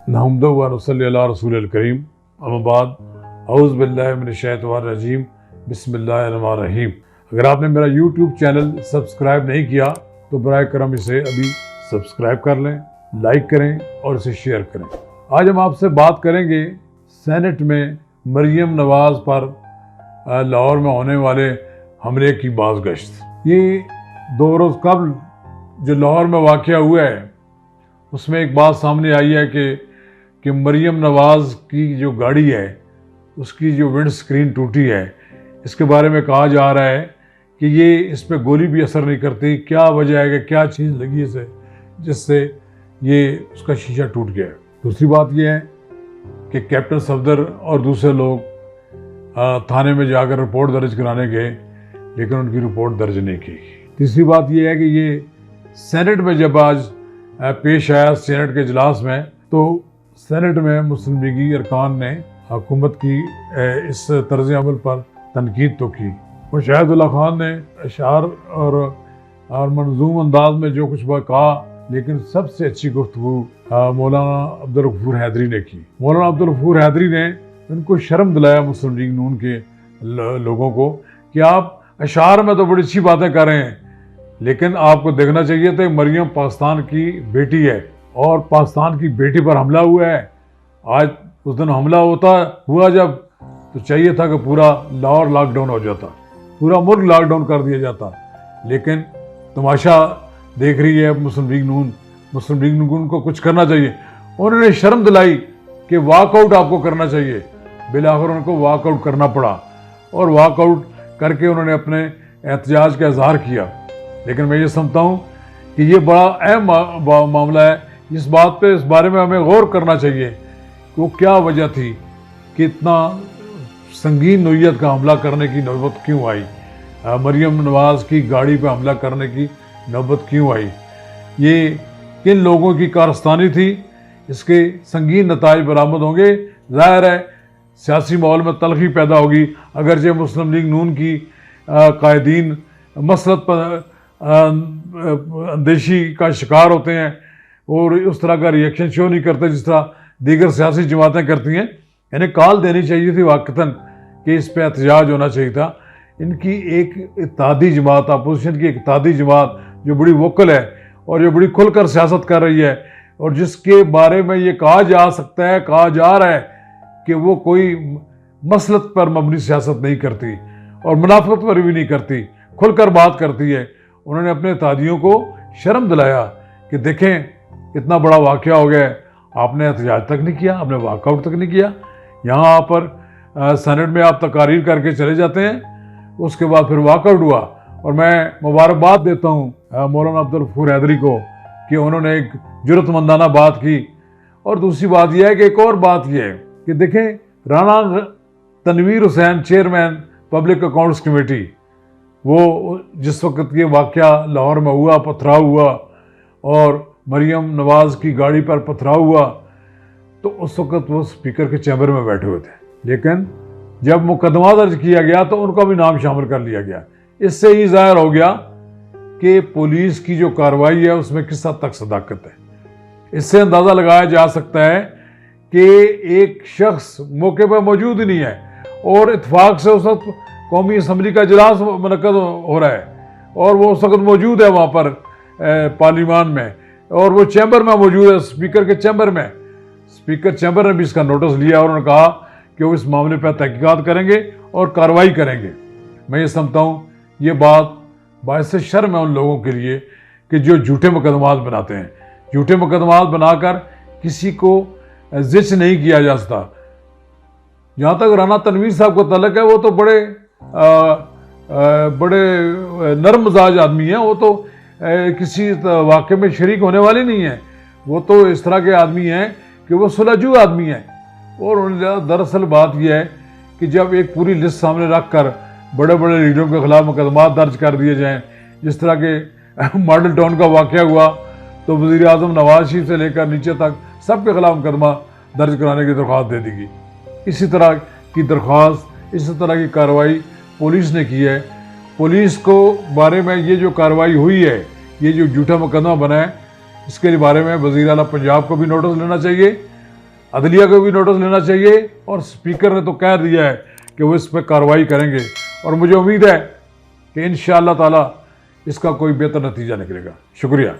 नहमदु व नसल्ली अला रसूलिल करीम अम्मा बाद औज़ु बिल्लाहि मिनश शैतानिर रजीम बिस्मिल्लाहिर रहमानिर रहीम। अगर आपने मेरा यूट्यूब चैनल सब्सक्राइब नहीं किया तो बराए करम इसे अभी सब्सक्राइब कर लें, लाइक करें और इसे शेयर करें। आज हम आपसे बात करेंगे सेनेट में मरियम नवाज़ पर लाहौर में होने वाले हमले की बाज़गश्त। ये 2 रोज़ कबल जो लाहौर में वाक़या हुआ है उसमें एक बात सामने आई है कि मरियम नवाज़ की जो गाड़ी है उसकी जो विंड स्क्रीन टूटी है। इसके बारे में कहा जा रहा है कि ये इस पर गोली भी असर नहीं करती। क्या वजह है कि क्या चीज़ लगी इसे जिससे ये उसका शीशा टूट गया। दूसरी बात यह है कि कैप्टन सफदर और दूसरे लोग थाने में जाकर रिपोर्ट दर्ज कराने गए लेकिन उनकी रिपोर्ट दर्ज नहीं की। तीसरी बात यह है कि ये सेनेट में जब आज पेश आया सेनेट के इजलास में, तो सेनेट में मुस्लिम लीगी अरकान ने हुकूमत की इस तर्ज अमल पर तनकीद तो की। मुशाहिदुल्लाह खान ने अशार और मंजूम अंदाज में जो कुछ वह कहा, लेकिन सबसे अच्छी गुफ्तगू मौलाना अब्दुल गफूर हैदरी ने की। मौलाना अब्दुल गफूर हैदरी ने उनको शर्म दिलाया मुस्लिम लीग नून के लोगों को कि आप अशार में तो बड़ी अच्छी बातें कर रहे हैं लेकिन आपको देखना चाहिए था मरियम पाकिस्तान की बेटी है और पाकिस्तान की बेटी पर हमला हुआ है। आज उस दिन हमला हुआ जब तो चाहिए था कि पूरा लाहौर लॉकडाउन हो जाता, पूरा मुल्क लॉकडाउन कर दिया जाता, लेकिन तमाशा देख रही है मुस्लिम लीग नून को कुछ करना चाहिए। उन्होंने शर्म दिलाई कि वॉकआउट आपको करना चाहिए। बिलाखिर उनको वॉकआउट करना पड़ा और वॉकआउट करके उन्होंने अपने एहतजाज का इजहार किया। लेकिन मैं ये समझता हूँ कि ये बड़ा अहम मामला है। इस बारे में हमें गौर करना चाहिए कि वो क्या वजह थी कि इतना संगीन नौइयत का हमला करने की नौबत क्यों आई, मरियम नवाज़ की गाड़ी पर हमला करने की नौबत क्यों आई, ये किन लोगों की कारस्तानी थी। इसके संगीन नताइज बरामद होंगे। ज़ाहिर है सियासी माहौल में तलखी पैदा होगी अगरचे मुस्लिम लीग नून की कायदीन मसलत पर अंदेशी का शिकार होते हैं और उस तरह का रिएक्शन शो नहीं करते जिस तरह दीगर सियासी जमातें करती हैं। इन्हें कॉल देनी चाहिए थी वाक़तन कि इस पर एहतजाज होना चाहिए था। इनकी एक इत्तेहादी जमात, अपोजिशन की एक इत्तेहादी जमात जो बड़ी वोकल है और जो बड़ी खुलकर सियासत कर रही है और जिसके बारे में ये कहा जा रहा है कि वो कोई मसलत पर मबनी सियासत नहीं करती और मुनाफत पर भी नहीं करती, खुलकर बात करती है। उन्होंने अपने इत्तेहादियों को शर्म दिलाया कि देखें इतना बड़ा वाक़या हो गया, आपने एहतजाज तक नहीं किया, आपने वॉकआउट तक नहीं किया। यहाँ पर सेनेट में आप तकारीर करके चले जाते हैं, उसके बाद फिर वॉकआउट हुआ। और मैं मुबारकबाद देता हूँ मौलाना अब्दुल गफूर हैदरी को कि उन्होंने एक जुर्रतमंदाना बात की। और दूसरी बात यह है कि एक और बात यह है कि देखें Rana Tanveer Hussain chairman public accounts committee, वो जिस वक्त ये वाक़या लाहौर में हुआ, पथराव हुआ और मरियम नवाज़ की गाड़ी पर पथराव हुआ, तो उस वक्त वो स्पीकर के चैम्बर में बैठे हुए थे। लेकिन जब मुकदमा दर्ज किया गया तो उनका भी नाम शामिल कर लिया गया। इससे ही ज़ाहिर हो गया कि पुलिस की जो कार्रवाई है उसमें किस हद तक सदाकत है। इससे अंदाज़ा लगाया जा सकता है कि एक शख्स मौके पर मौजूद ही नहीं है और इत्तेफाक से उस वक्त कौमी असम्बली का इजलास मुनक्कद हो रहा है और वो उस वक्त मौजूद है वहाँ पर पार्लियामान में और वो चैम्बर में मौजूद है, स्पीकर के चैम्बर में। स्पीकर चैम्बर ने भी इसका नोटिस लिया और उन्होंने कहा कि वो इस मामले पर तहकीकात करेंगे और कार्रवाई करेंगे। मैं ये समझता हूँ ये बात बायस शर्म है उन लोगों के लिए कि जो झूठे मुकदमात बनाते हैं। झूठे मुकदमात बनाकर किसी को जिच नहीं किया जा सकता। जहाँ तक राना तनवीर साहब को तल्लक है, वो तो बड़े नरम मिजाज आदमी हैं। वो तो किसी वाक़े में शरीक होने वाले नहीं हैं। वो तो इस तरह के आदमी हैं कि वो सुलझू आदमी हैं। और दरअसल बात यह है कि जब एक पूरी लिस्ट सामने रख कर बड़े बड़े लीडरों के खिलाफ मुकदमा दर्ज कर दिए जाएँ, जिस तरह के मॉडल टाउन का वाक़या हुआ तो वज़ीर आज़म नवाज शरीफ से लेकर नीचे तक सबके खिलाफ मुकदमा दर्ज कराने की दरख्वास्त दे दी गई। इसी तरह की दरख्वास्त, इसी तरह की कार्रवाई पुलिस ने की है। पुलिस को बारे में ये जो कार्रवाई हुई है, ये जो झूठा मुकदमा बना है, इसके बारे में वज़ीर आला पंजाब को भी नोटिस लेना चाहिए अदलिया को भी नोटिस लेना चाहिए और स्पीकर ने तो कह दिया है कि वो इस पर कार्रवाई करेंगे और मुझे उम्मीद है कि इंशाअल्लाह ताला इसका कोई बेहतर नतीजा निकलेगा। शुक्रिया।